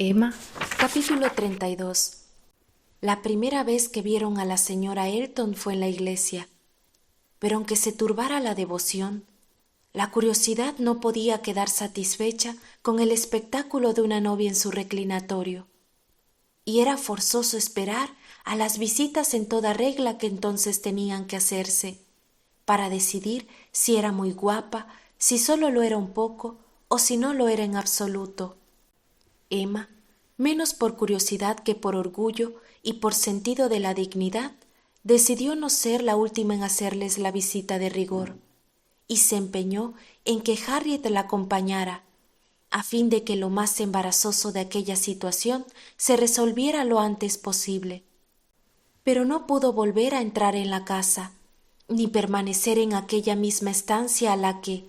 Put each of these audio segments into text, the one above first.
Emma, capítulo 32. La primera vez que vieron a la señora Elton fue en la iglesia, pero aunque se turbara la devoción, la curiosidad no podía quedar satisfecha con el espectáculo de una novia en su reclinatorio, y era forzoso esperar a las visitas en toda regla que entonces tenían que hacerse, para decidir si era muy guapa, si solo lo era un poco o si no lo era en absoluto. Emma, menos por curiosidad que por orgullo y por sentido de la dignidad, decidió no ser la última en hacerles la visita de rigor, y se empeñó en que Harriet la acompañara, a fin de que lo más embarazoso de aquella situación se resolviera lo antes posible. Pero no pudo volver a entrar en la casa, ni permanecer en aquella misma estancia a la que,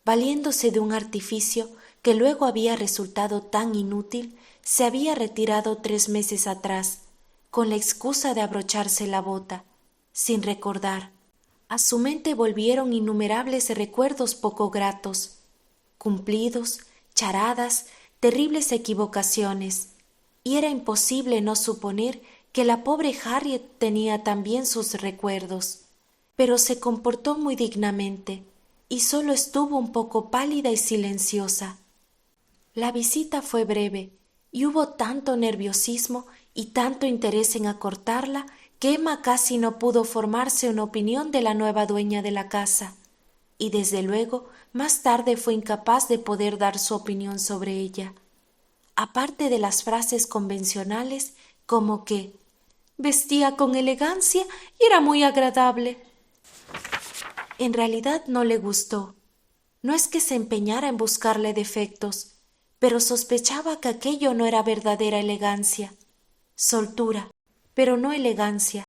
valiéndose de un artificio que luego había resultado tan inútil, se había retirado 3 meses atrás, con la excusa de abrocharse la bota, sin recordar. A su mente volvieron innumerables recuerdos poco gratos, cumplidos, charadas, terribles equivocaciones, y era imposible no suponer que la pobre Harriet tenía también sus recuerdos, pero se comportó muy dignamente y solo estuvo un poco pálida y silenciosa. La visita fue breve y hubo tanto nerviosismo y tanto interés en acortarla que Emma casi no pudo formarse una opinión de la nueva dueña de la casa, y desde luego más tarde fue incapaz de poder dar su opinión sobre ella, aparte de las frases convencionales como que vestía con elegancia y era muy agradable. En realidad no le gustó. No es que se empeñara en buscarle defectos, pero sospechaba que aquello no era verdadera elegancia. Soltura, pero no elegancia.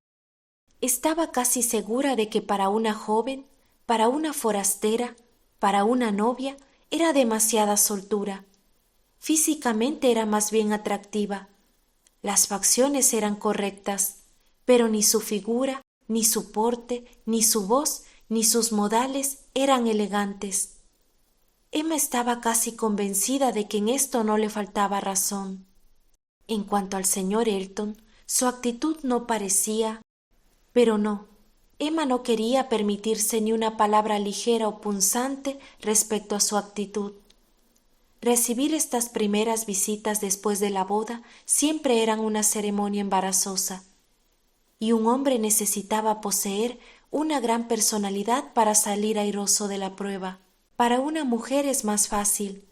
Estaba casi segura de que para una joven, para una forastera, para una novia, era demasiada soltura. Físicamente era más bien atractiva. Las facciones eran correctas, pero ni su figura, ni su porte, ni su voz, ni sus modales eran elegantes. Emma estaba casi convencida de que en esto no le faltaba razón. En cuanto al señor Elton, su actitud no parecía... Pero no, Emma no quería permitirse ni una palabra ligera o punzante respecto a su actitud. Recibir estas primeras visitas después de la boda siempre eran una ceremonia embarazosa, y un hombre necesitaba poseer una gran personalidad para salir airoso de la prueba. Para una mujer es más fácil.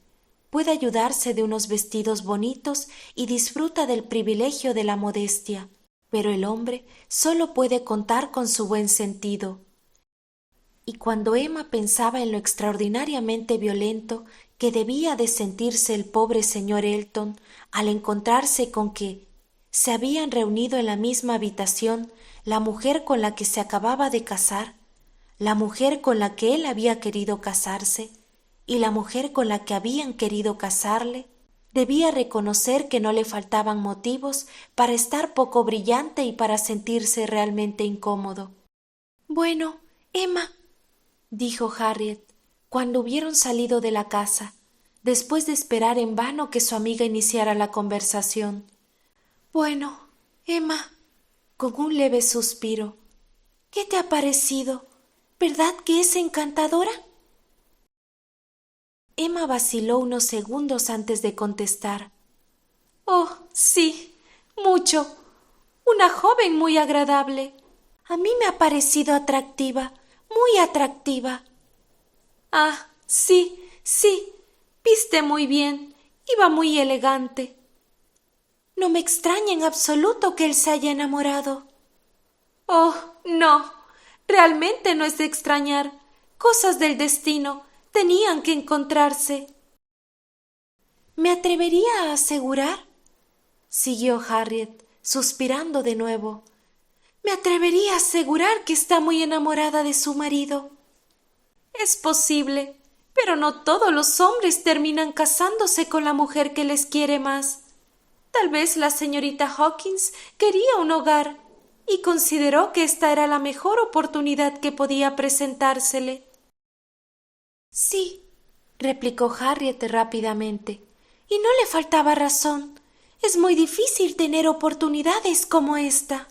Puede ayudarse de unos vestidos bonitos y disfruta del privilegio de la modestia, pero el hombre solo puede contar con su buen sentido. Y cuando Emma pensaba en lo extraordinariamente violento que debía de sentirse el pobre señor Elton al encontrarse con que se habían reunido en la misma habitación la mujer con la que se acababa de casar, la mujer con la que él había querido casarse y la mujer con la que habían querido casarle, debía reconocer que no le faltaban motivos para estar poco brillante y para sentirse realmente incómodo. «Bueno, Emma», dijo Harriet, cuando hubieron salido de la casa, después de esperar en vano que su amiga iniciara la conversación. «Bueno, Emma», con un leve suspiro, «¿qué te ha parecido? ¿Verdad que es encantadora?» Emma vaciló unos segundos antes de contestar. «Oh, sí, mucho. Una joven muy agradable. A mí me ha parecido atractiva, muy atractiva». «Ah, sí, sí, viste muy bien, iba muy elegante». «No me extraña en absoluto que él se haya enamorado». «Oh, no, realmente no es de extrañar. Cosas del destino, tenían que encontrarse». «Me atrevería a asegurar», siguió Harriet, suspirando de nuevo, «me atrevería a asegurar que está muy enamorada de su marido». «Es posible, pero no todos los hombres terminan casándose con la mujer que les quiere más. Tal vez la señorita Hawkins quería un hogar y consideró que esta era la mejor oportunidad que podía presentársele». «Sí», replicó Harriet rápidamente, «y no le faltaba razón. Es muy difícil tener oportunidades como esta.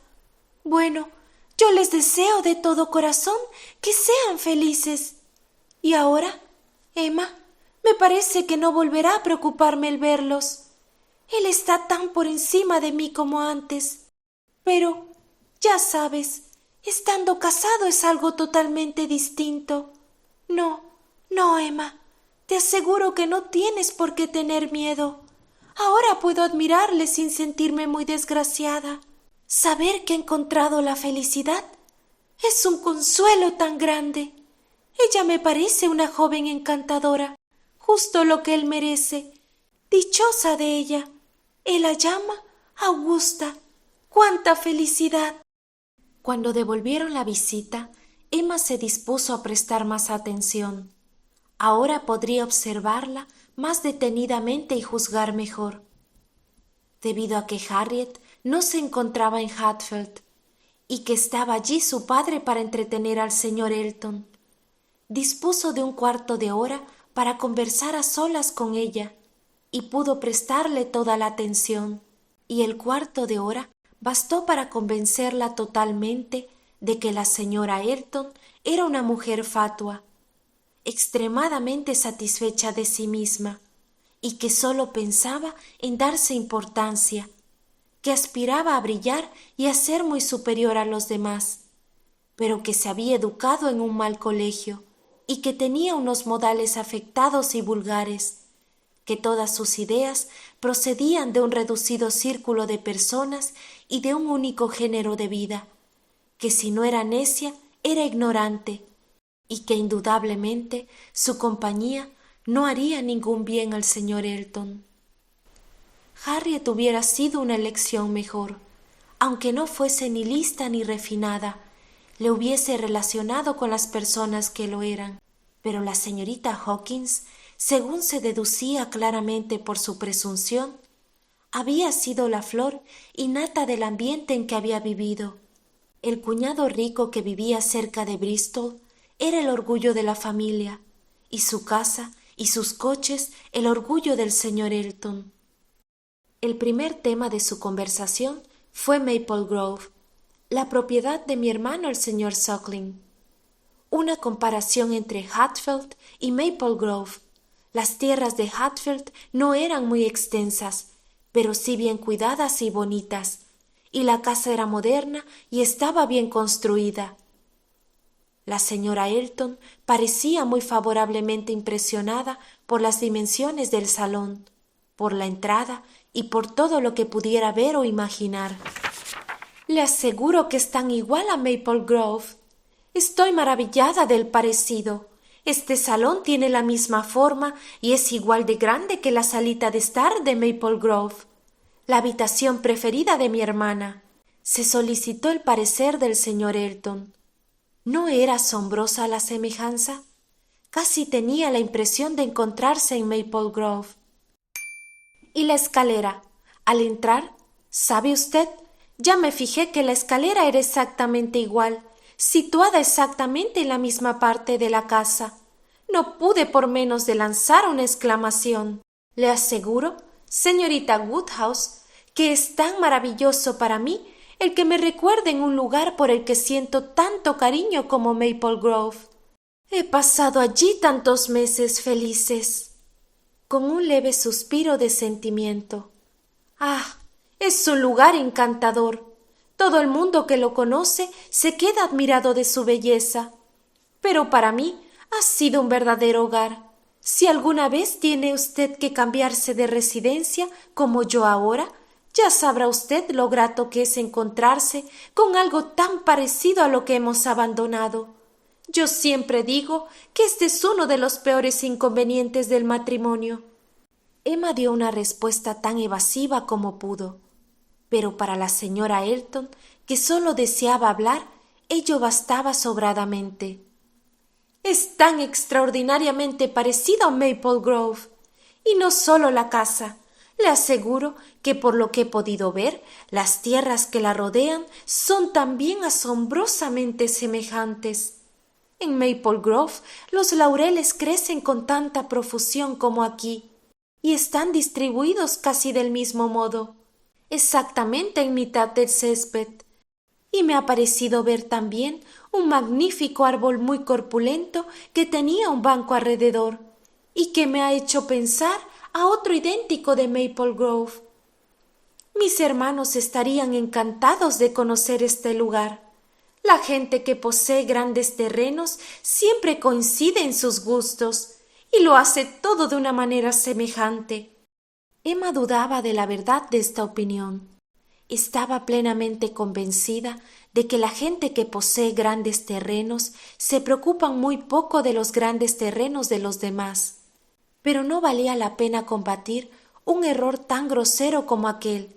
Bueno, yo les deseo de todo corazón que sean felices. Y ahora, Emma, me parece que no volverá a preocuparme el verlos. Él está tan por encima de mí como antes. Pero, ya sabes, estando casado es algo totalmente distinto. No, no, Emma, te aseguro que no tienes por qué tener miedo. Ahora puedo admirarle sin sentirme muy desgraciada. Saber que ha encontrado la felicidad es un consuelo tan grande. Ella me parece una joven encantadora, justo lo que él merece. Dichosa de ella. Él la llama Augusta. ¡Cuánta felicidad! Cuando devolvieron la visita, Emma se dispuso a prestar más atención. Ahora podría observarla más detenidamente y juzgar mejor. Debido a que Harriet no se encontraba en Hatfield y que estaba allí su padre para entretener al señor Elton, dispuso de un cuarto de hora para conversar a solas con ella y pudo prestarle toda la atención, y el cuarto de hora bastó para convencerla totalmente de que la señora Elton era una mujer fatua, extremadamente satisfecha de sí misma, y que sólo pensaba en darse importancia, que aspiraba a brillar y a ser muy superior a los demás, pero que se había educado en un mal colegio y que tenía unos modales afectados y vulgares, que todas sus ideas procedían de un reducido círculo de personas y de un único género de vida, que si no era necia, era ignorante, y que indudablemente su compañía no haría ningún bien al señor Elton. Harriet hubiera sido una elección mejor, aunque no fuese ni lista ni refinada, le hubiese relacionado con las personas que lo eran, pero la señorita Hawkins, según se deducía claramente por su presunción, había sido la flor y nata del ambiente en que había vivido. El cuñado rico que vivía cerca de Bristol era el orgullo de la familia, y su casa y sus coches el orgullo del señor Elton. El primer tema de su conversación fue Maple Grove, la propiedad de mi hermano el señor Suckling. Una comparación entre Hatfield y Maple Grove. Las tierras de Hatfield no eran muy extensas, pero sí bien cuidadas y bonitas, y la casa era moderna y estaba bien construida. La señora Elton parecía muy favorablemente impresionada por las dimensiones del salón, por la entrada y por todo lo que pudiera ver o imaginar. Le aseguro que es tan igual a Maple Grove. Estoy maravillada del parecido. Este salón tiene la misma forma y es igual de grande que la salita de estar de Maple Grove, la habitación preferida de mi hermana. Se solicitó el parecer del señor Elton. ¿No era asombrosa la semejanza? Casi tenía la impresión de encontrarse en Maple Grove. Y la escalera. Al entrar, ¿sabe usted? Ya me fijé que la escalera era exactamente igual, situada exactamente en la misma parte de la casa. No pude por menos de lanzar una exclamación. Le aseguro, señorita Woodhouse, que es tan maravilloso para mí el que me recuerde en un lugar por el que siento tanto cariño como Maple Grove. He pasado allí tantos meses felices. Con un leve suspiro de sentimiento. ¡Ah! Es un lugar encantador. Todo el mundo que lo conoce se queda admirado de su belleza. Pero para mí ha sido un verdadero hogar. Si alguna vez tiene usted que cambiarse de residencia, como yo ahora, ya sabrá usted lo grato que es encontrarse con algo tan parecido a lo que hemos abandonado. Yo siempre digo que este es uno de los peores inconvenientes del matrimonio. Emma dio una respuesta tan evasiva como pudo, pero para la señora Elton, que sólo deseaba hablar, ello bastaba sobradamente. Es tan extraordinariamente parecido a Maple Grove, y no solo la casa. Le aseguro que por lo que he podido ver, las tierras que la rodean son también asombrosamente semejantes. En Maple Grove los laureles crecen con tanta profusión como aquí. y están distribuidos casi del mismo modo, exactamente en mitad del césped. Y me ha parecido ver también un magnífico árbol muy corpulento que tenía un banco alrededor, y que me ha hecho pensar a otro idéntico de Maple Grove. Mis hermanos estarían encantados de conocer este lugar. La gente que posee grandes terrenos siempre coincide en sus gustos y lo hace todo de una manera semejante. Emma dudaba de la verdad de esta opinión. Estaba plenamente convencida de que la gente que posee grandes terrenos se preocupan muy poco de los grandes terrenos de los demás. Pero no valía la pena combatir un error tan grosero como aquel,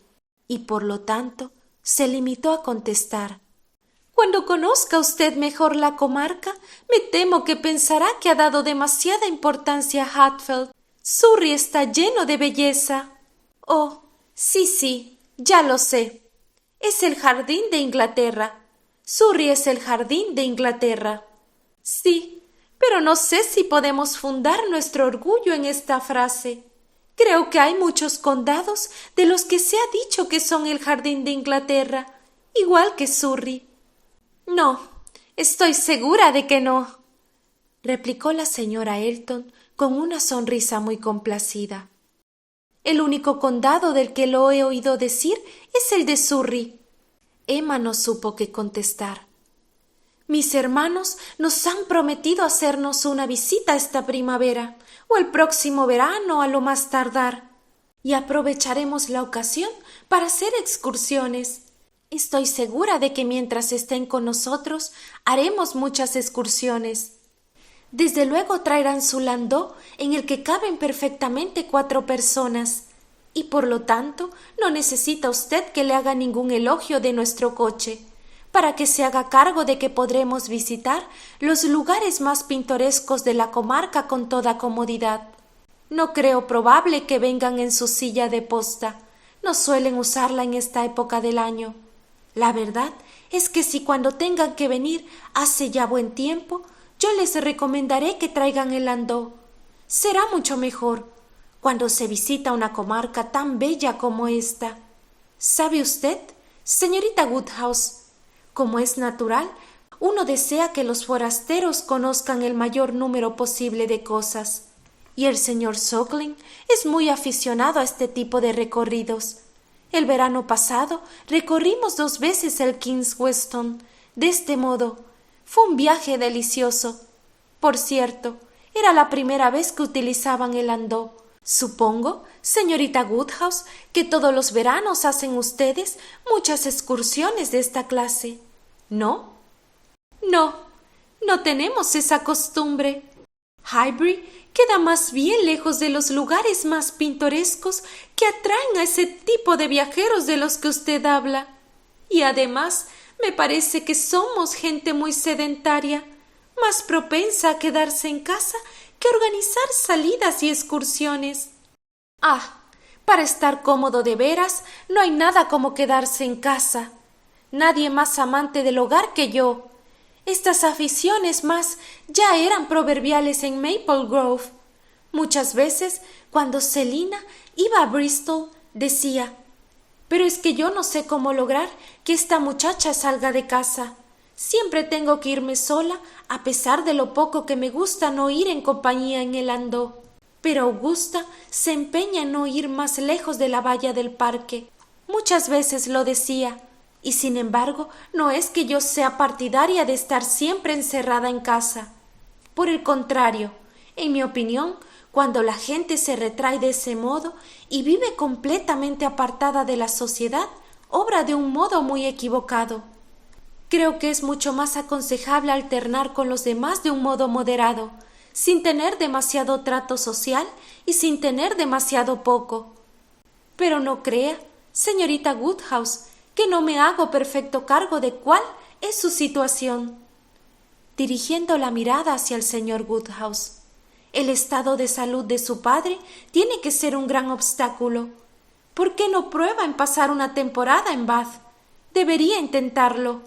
y por lo tanto se limitó a contestar: Cuando conozca usted mejor la comarca, me temo que pensará que ha dado demasiada importancia a Hatfield. Surrey está lleno de belleza. Oh, sí, ya lo sé. Es el jardín de Inglaterra. Surrey es el jardín de Inglaterra. Sí, pero no sé si podemos fundar nuestro orgullo en esta frase. Creo que hay muchos condados de los que se ha dicho que son el jardín de Inglaterra, igual que Surrey. No, estoy segura de que no, replicó la señora Elton con una sonrisa muy complacida. El único condado del que lo he oído decir es el de Surrey. Emma no supo qué contestar. Mis hermanos nos han prometido hacernos una visita esta primavera o el próximo verano a lo más tardar, y aprovecharemos la ocasión para hacer excursiones. Estoy segura de que mientras estén con nosotros haremos muchas excursiones. Desde luego traerán su landó en el que caben perfectamente 4 personas, y por lo tanto no necesita usted que le haga ningún elogio de nuestro coche, para que se haga cargo de que podremos visitar los lugares más pintorescos de la comarca con toda comodidad. No creo probable que vengan en su silla de posta. No suelen usarla en esta época del año. La verdad es que si cuando tengan que venir hace ya buen tiempo, yo les recomendaré que traigan el landó. Será mucho mejor cuando se visita una comarca tan bella como esta. ¿Sabe usted, señorita Woodhouse? Como es natural, uno desea que los forasteros conozcan el mayor número posible de cosas, y el señor Suckling es muy aficionado a este tipo de recorridos. El verano pasado recorrimos 2 veces el King's Weston. De este modo, fue un viaje delicioso. Por cierto, era la primera vez que utilizaban el landó. Supongo, señorita Woodhouse, que todos los veranos hacen ustedes muchas excursiones de esta clase, ¿no? No, no tenemos esa costumbre. Highbury queda más bien lejos de los lugares más pintorescos que atraen a ese tipo de viajeros de los que usted habla. Y además me parece que somos gente muy sedentaria, más propensa a quedarse en casa que organizar salidas y excursiones. Ah, para estar cómodo de veras no hay nada como quedarse en casa. Nadie más amante del hogar que yo. Estas aficiones más ya eran proverbiales en Maple Grove. Muchas veces, cuando Selina iba a Bristol, decía: «Pero es que yo no sé cómo lograr que esta muchacha salga de casa. Siempre tengo que irme sola, a pesar de lo poco que me gusta no ir en compañía en el landó». Pero Augusta se empeña en no ir más lejos de la valla del parque. Muchas veces lo decía. Y sin embargo, no es que yo sea partidaria de estar siempre encerrada en casa. Por el contrario, en mi opinión, cuando la gente se retrae de ese modo y vive completamente apartada de la sociedad, obra de un modo muy equivocado. Creo que es mucho más aconsejable alternar con los demás de un modo moderado, sin tener demasiado trato social y sin tener demasiado poco. Pero no crea, señorita Woodhouse, que no me hago perfecto cargo de cuál es su situación. Dirigiendo la mirada hacia el señor Woodhouse: el estado de salud de su padre tiene que ser un gran obstáculo. ¿Por qué no prueba en pasar una temporada en Bath? Debería intentarlo.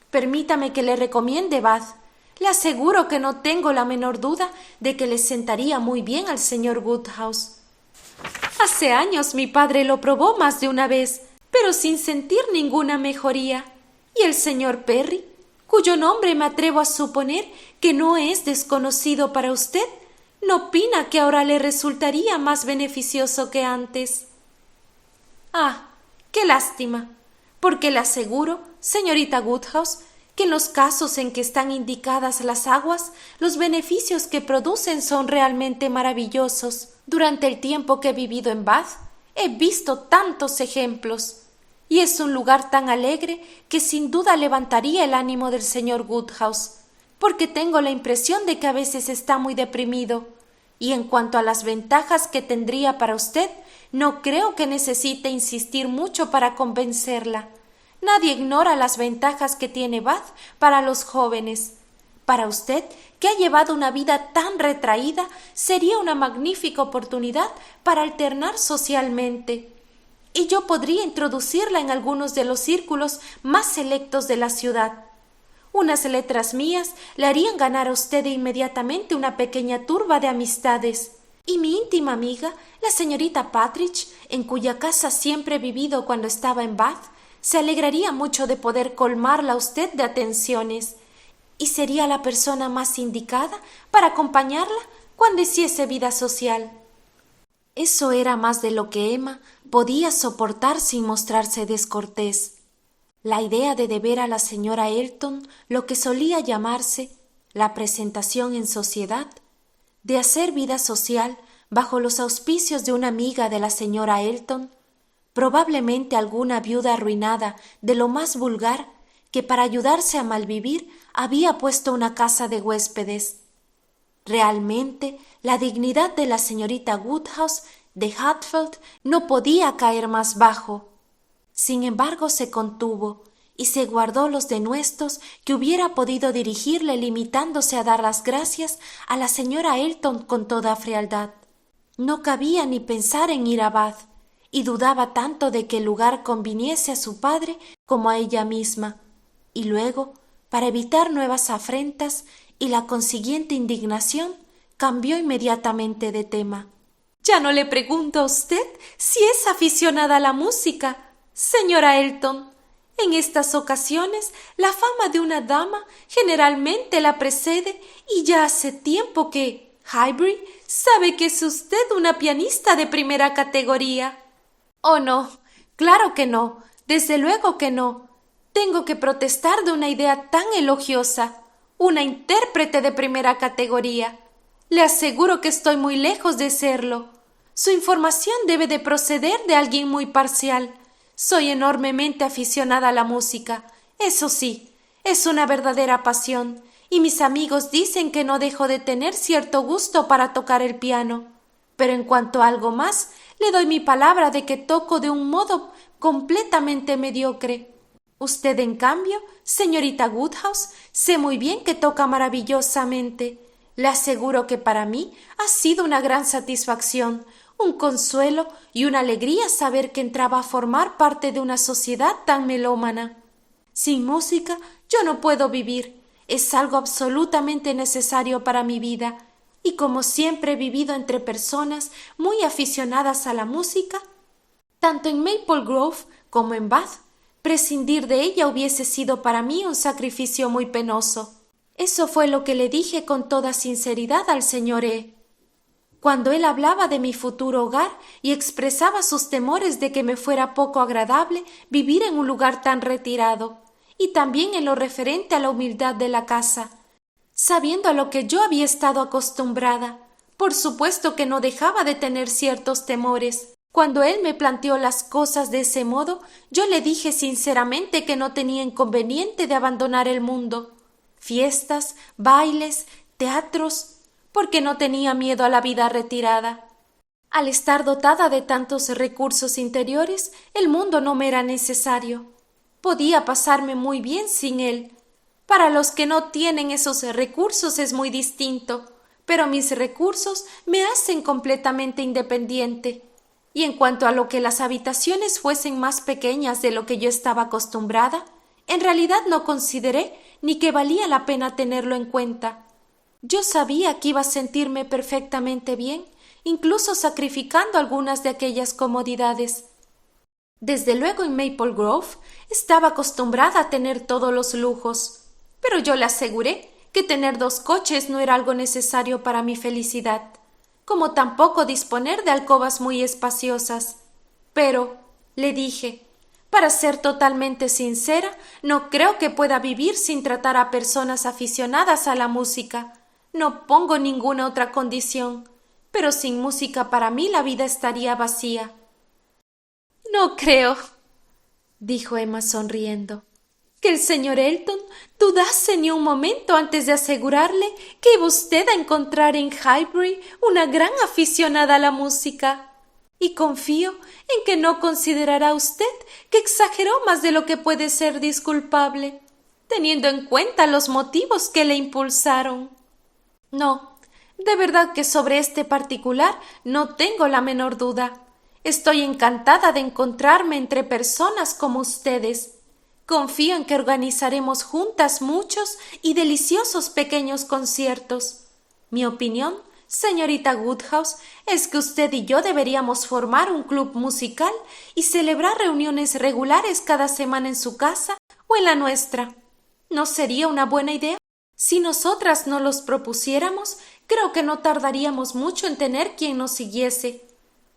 Permítame que le recomiende Bath. Le aseguro que no tengo la menor duda de que le sentaría muy bien al señor Woodhouse. Hace años mi padre lo probó más de una vez, pero sin sentir ninguna mejoría. Y el señor Perry, cuyo nombre me atrevo a suponer que no es desconocido para usted, ¿no opina que ahora le resultaría más beneficioso que antes? Ah, qué lástima, porque le aseguro, señorita Woodhouse, que en los casos en que están indicadas las aguas, los beneficios que producen son realmente maravillosos. Durante el tiempo que he vivido en Bath, he visto tantos ejemplos, y es un lugar tan alegre que sin duda levantaría el ánimo del señor Woodhouse, porque tengo la impresión de que a veces está muy deprimido, y en cuanto a las ventajas que tendría para usted, no creo que necesite insistir mucho para convencerla. Nadie ignora las ventajas que tiene Bath para los jóvenes. Para usted, que ha llevado una vida tan retraída, sería una magnífica oportunidad para alternar socialmente. Y yo podría introducirla en algunos de los círculos más selectos de la ciudad. Unas letras mías le harían ganar a usted inmediatamente una pequeña turba de amistades. Y mi íntima amiga, la señorita Partridge, en cuya casa siempre he vivido cuando estaba en Bath, se alegraría mucho de poder colmarla a usted de atenciones, y sería la persona más indicada para acompañarla cuando hiciese vida social. Eso era más de lo que Emma podía soportar sin mostrarse descortés. La idea de deber a la señora Elton lo que solía llamarse la presentación en sociedad, de hacer vida social bajo los auspicios de una amiga de la señora Elton, probablemente alguna viuda arruinada de lo más vulgar que para ayudarse a malvivir había puesto una casa de huéspedes. Realmente la dignidad de la señorita Woodhouse de Hatfield no podía caer más bajo. Sin embargo se contuvo y se guardó los denuestos que hubiera podido dirigirle, limitándose a dar las gracias a la señora Elton con toda frialdad. No cabía ni pensar en ir a Bath, y dudaba tanto de que el lugar conviniese a su padre como a ella misma, y luego, para evitar nuevas afrentas y la consiguiente indignación, cambió inmediatamente de tema. Ya no le pregunto a usted si es aficionada a la música, señora Elton. En estas ocasiones la fama de una dama generalmente la precede, y ya hace tiempo que Highbury sabe que es usted una pianista de primera categoría. Oh, no, claro que no, desde luego que no. Tengo que protestar de una idea tan elogiosa, una intérprete de primera categoría. Le aseguro que estoy muy lejos de serlo. Su información debe de proceder de alguien muy parcial. Soy enormemente aficionada a la música, eso sí, es una verdadera pasión, y mis amigos dicen que no dejo de tener cierto gusto para tocar el piano. Pero en cuanto a algo más, le doy mi palabra de que toco de un modo completamente mediocre. Usted, en cambio, señorita Woodhouse, sé muy bien que toca maravillosamente. Le aseguro que para mí ha sido una gran satisfacción, un consuelo y una alegría saber que entraba a formar parte de una sociedad tan melómana. Sin música yo no puedo vivir, es algo absolutamente necesario para mi vida, y como siempre he vivido entre personas muy aficionadas a la música, tanto en Maple Grove como en Bath, prescindir de ella hubiese sido para mí un sacrificio muy penoso. Eso fue lo que le dije con toda sinceridad al señor E. Cuando él hablaba de mi futuro hogar y expresaba sus temores de que me fuera poco agradable vivir en un lugar tan retirado, y también en lo referente a la humildad de la casa, sabiendo a lo que yo había estado acostumbrada, por supuesto que no dejaba de tener ciertos temores. Cuando él me planteó las cosas de ese modo, yo le dije sinceramente que no tenía inconveniente de abandonar el mundo, fiestas, bailes, teatros, porque no tenía miedo a la vida retirada. Al estar dotada de tantos recursos interiores, el mundo no me era necesario. Podía pasarme muy bien sin él. Para los que no tienen esos recursos es muy distinto, pero mis recursos me hacen completamente independiente. Y en cuanto a lo que las habitaciones fuesen más pequeñas de lo que yo estaba acostumbrada, en realidad no consideré ni que valía la pena tenerlo en cuenta. Yo sabía que iba a sentirme perfectamente bien incluso sacrificando algunas de aquellas comodidades. Desde luego en Maple Grove estaba acostumbrada a tener todos los lujos, pero yo le aseguré que tener 2 coches no era algo necesario para mi felicidad, como tampoco disponer de alcobas muy espaciosas. Pero, le dije, para ser totalmente sincera, no creo que pueda vivir sin tratar a personas aficionadas a la música. No pongo ninguna otra condición, pero sin música para mí la vida estaría vacía. No creo, dijo Emma sonriendo, que el señor Elton dudase ni un momento antes de asegurarle que iba usted a encontrar en Highbury una gran aficionada a la música. Y confío en que no considerará usted que exageró más de lo que puede ser disculpable, teniendo en cuenta los motivos que le impulsaron. No, de verdad que sobre este particular no tengo la menor duda. Estoy encantada de encontrarme entre personas como ustedes. Confío en que organizaremos juntas muchos y deliciosos pequeños conciertos. Mi opinión, señorita Woodhouse, es que usted y yo deberíamos formar un club musical y celebrar reuniones regulares cada semana en su casa o en la nuestra. ¿No sería una buena idea? Si nosotras no los propusiéramos, creo que no tardaríamos mucho en tener quien nos siguiese.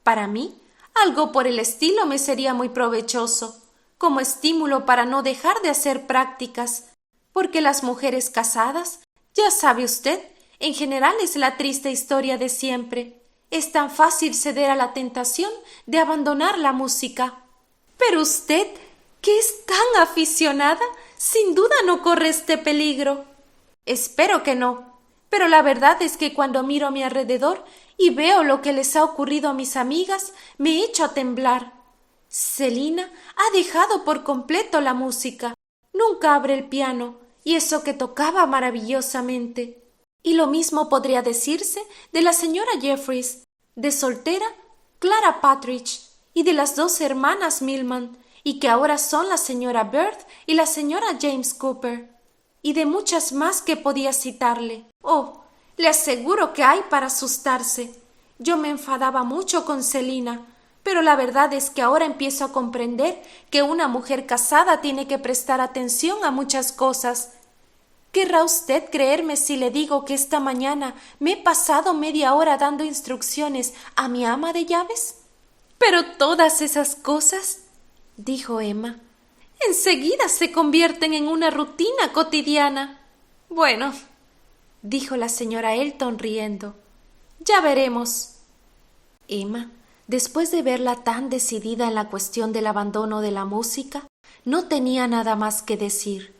Para mí, algo por el estilo me sería muy provechoso, como estímulo para no dejar de hacer prácticas, porque las mujeres casadas, ya sabe usted, en general es la triste historia de siempre. Es tan fácil ceder a la tentación de abandonar la música. Pero usted, que es tan aficionada, sin duda no corre este peligro. Espero que no, pero la verdad es que cuando miro a mi alrededor y veo lo que les ha ocurrido a mis amigas, me echo a temblar. Selina ha dejado por completo la música. Nunca abre el piano, y eso que tocaba maravillosamente. Y lo mismo podría decirse de la señora Jeffries, de soltera, Clara Partridge, y de las 2 hermanas Milman, y que ahora son la señora Bird y la señora James Cooper, y de muchas más que podía citarle. Oh, le aseguro que hay para asustarse. Yo me enfadaba mucho con Selina, pero la verdad es que ahora empiezo a comprender que una mujer casada tiene que prestar atención a muchas cosas. ¿Querrá usted creerme si le digo que esta mañana me he pasado media hora dando instrucciones a mi ama de llaves? Pero todas esas cosas, dijo Emma, enseguida se convierten en una rutina cotidiana. Bueno, dijo la señora Elton riendo, ya veremos. Emma, después de verla tan decidida en la cuestión del abandono de la música, no tenía nada más que decir.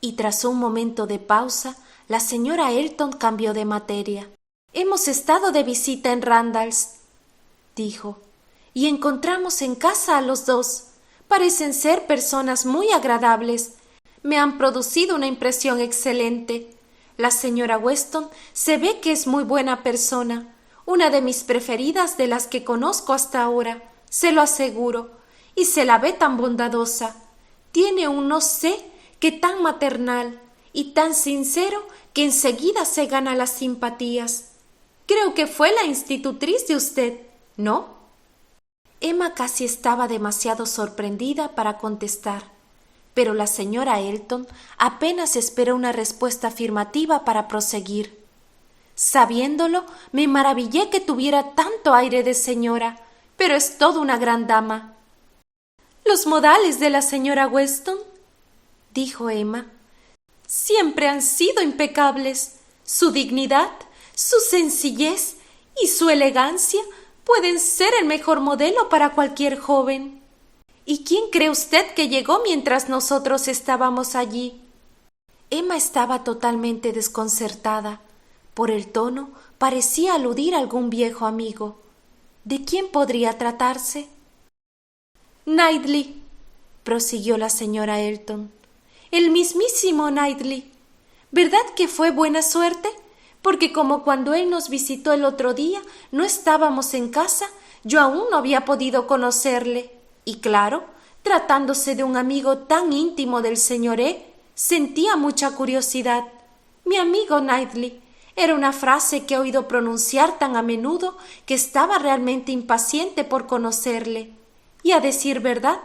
Y tras un momento de pausa, la señora Elton cambió de materia. Hemos estado de visita en Randalls, dijo, y encontramos en casa a los 2. Parecen ser personas muy agradables. Me han producido una impresión excelente. La señora Weston se ve que es muy buena persona, una de mis preferidas de las que conozco hasta ahora, se lo aseguro, y se la ve tan bondadosa. Tiene un no sé que tan maternal y tan sincero que enseguida se gana las simpatías. Creo que fue la institutriz de usted, ¿no? Emma casi estaba demasiado sorprendida para contestar, pero la señora Elton apenas esperó una respuesta afirmativa para proseguir. Sabiéndolo, me maravillé que tuviera tanto aire de señora, pero es toda una gran dama. ¿Los modales de la señora Weston?, dijo Emma, siempre han sido impecables. Su dignidad, su sencillez y su elegancia pueden ser el mejor modelo para cualquier joven. ¿Y quién cree usted que llegó mientras nosotros estábamos allí? Emma estaba totalmente desconcertada. Por el tono parecía aludir a algún viejo amigo. ¿De quién podría tratarse? Knightley, prosiguió la señora Elton. El mismísimo Knightley. ¿Verdad que fue buena suerte? Porque como cuando él nos visitó el otro día no estábamos en casa, yo aún no había podido conocerle. Y claro, tratándose de un amigo tan íntimo del señor E., sentía mucha curiosidad. Mi amigo Knightley, Era una frase que he oído pronunciar tan a menudo que estaba realmente impaciente por conocerle. Y a decir verdad,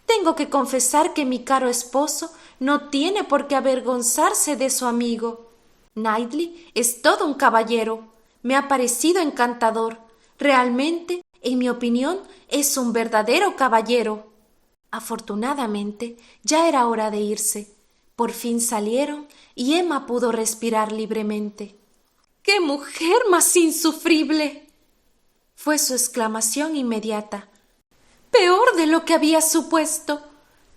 tengo que confesar que mi caro esposo no tiene por qué avergonzarse de su amigo. Knightley es todo un caballero. Me ha parecido encantador. Realmente, en mi opinión, es un verdadero caballero. Afortunadamente, ya era hora de irse. Por fin salieron y Emma pudo respirar libremente. ¡Qué mujer más insufrible! Fue su exclamación inmediata. Peor de lo que había supuesto.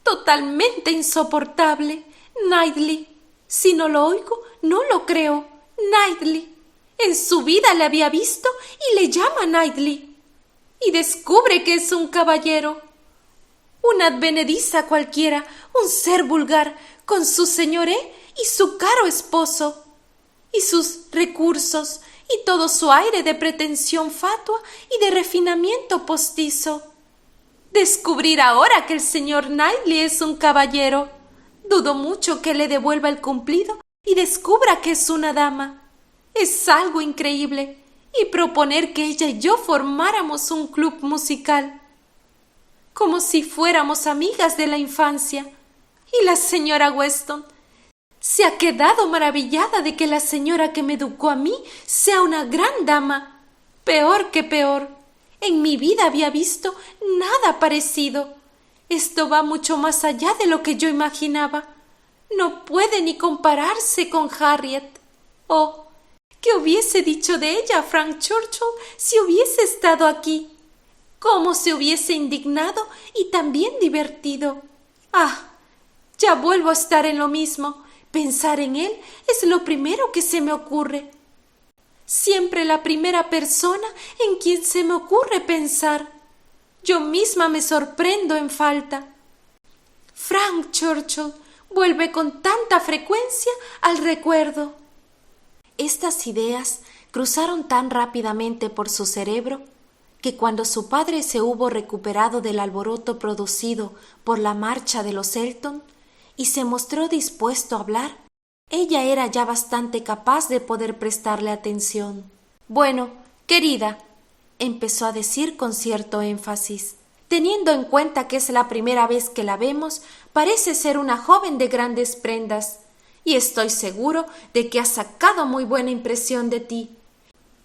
Totalmente insoportable. Knightley. Si no lo oigo, no lo creo. Knightley. En su vida le había visto y le llama Knightley. Y descubre que es un caballero. Una advenediza cualquiera, un ser vulgar, con su señoré y su caro esposo, y sus recursos, y todo su aire de pretensión fatua y de refinamiento postizo. Descubrir ahora que el señor Knightley es un caballero. Dudo mucho que le devuelva el cumplido y descubra que es una dama. Es algo increíble. Y proponer que ella y yo formáramos un club musical, como si fuéramos amigas de la infancia. Y la señora Weston se ha quedado maravillada de que la señora que me educó a mí sea una gran dama. Peor que peor. En mi vida había visto nada parecido. Esto va mucho más allá de lo que yo imaginaba. No puede ni compararse con Harriet. Oh, ¿qué hubiese dicho de ella Frank Churchill si hubiese estado aquí? ¿Cómo se hubiese indignado y también divertido? ¡Ah! Ya vuelvo a estar en lo mismo. Pensar en él es lo primero que se me ocurre. Siempre la primera persona en quien se me ocurre pensar. Yo misma me sorprendo en falta. Frank Churchill vuelve con tanta frecuencia al recuerdo. Estas ideas cruzaron tan rápidamente por su cerebro que cuando su padre se hubo recuperado del alboroto producido por la marcha de los Elton y se mostró dispuesto a hablar, ella era ya bastante capaz de poder prestarle atención. «Bueno, querida», empezó a decir con cierto énfasis, «teniendo en cuenta que es la primera vez que la vemos, parece ser una joven de grandes prendas, y estoy seguro de que ha sacado muy buena impresión de ti.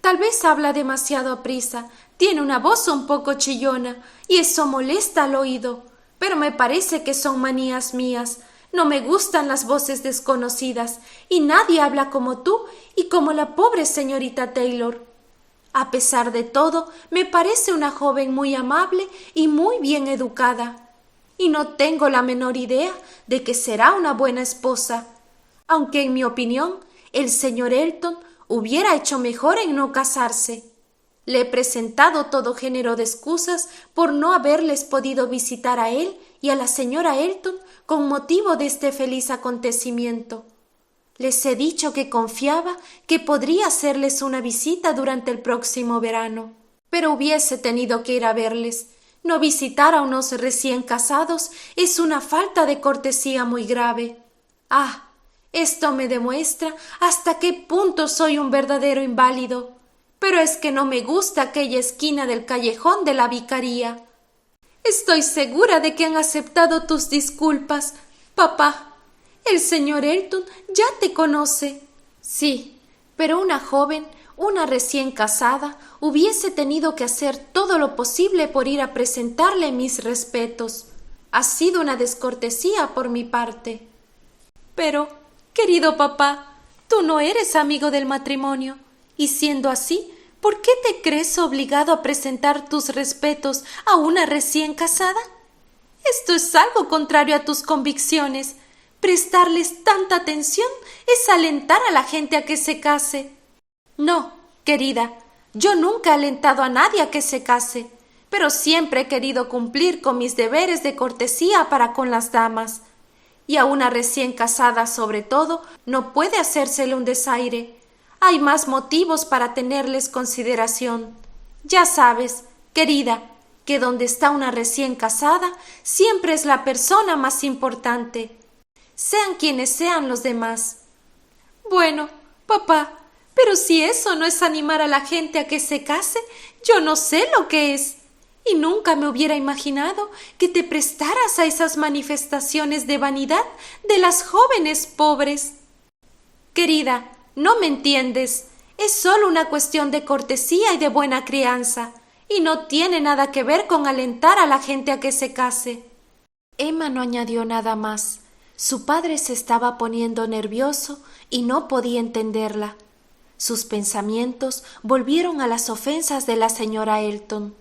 Tal vez habla demasiado aprisa, tiene una voz un poco chillona, y eso molesta al oído, pero me parece que son manías mías. No me gustan las voces desconocidas, y nadie habla como tú y como la pobre señorita Taylor. A pesar de todo, me parece una joven muy amable y muy bien educada, y no tengo la menor idea de que será una buena esposa, aunque en mi opinión el señor Elton hubiera hecho mejor en no casarse. Le he presentado todo género de excusas por no haberles podido visitar a él y a la señora Elton con motivo de este feliz acontecimiento. Les he dicho que confiaba que podría hacerles una visita durante el próximo verano, pero hubiese tenido que ir a verles. No visitar a unos recién casados es una falta de cortesía muy grave. Ah, esto me demuestra hasta qué punto soy un verdadero inválido. Pero es que no me gusta aquella esquina del callejón de la vicaría. Estoy segura de que han aceptado tus disculpas, papá. El señor Elton ya te conoce. Sí, pero una joven, una recién casada, hubiese tenido que hacer todo lo posible por ir a presentarle mis respetos. Ha sido una descortesía por mi parte. Pero, querido papá, tú no eres amigo del matrimonio, y siendo así, ¿por qué te crees obligado a presentar tus respetos a una recién casada? Esto es algo contrario a tus convicciones. Prestarles tanta atención es alentar a la gente a que se case. No, querida, yo nunca he alentado a nadie a que se case, pero siempre he querido cumplir con mis deberes de cortesía para con las damas. Y a una recién casada, sobre todo, no puede hacérsele un desaire. Hay más motivos para tenerles consideración. Ya sabes, querida, que donde está una recién casada, siempre es la persona más importante, sean quienes sean los demás. Bueno, papá, Pero si eso no es animar a la gente a que se case, yo no sé lo que es. Y nunca me hubiera imaginado que te prestaras a esas manifestaciones de vanidad de las jóvenes pobres. Querida, no me entiendes. Es solo una cuestión de cortesía y de buena crianza, y no tiene nada que ver con alentar a la gente a que se case. Emma no añadió nada más. Su padre se estaba poniendo nervioso y no podía entenderla. Sus pensamientos volvieron a las ofensas de la señora Elton,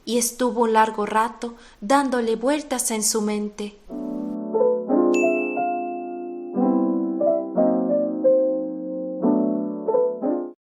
y estuvo un largo rato dándole vueltas en su mente.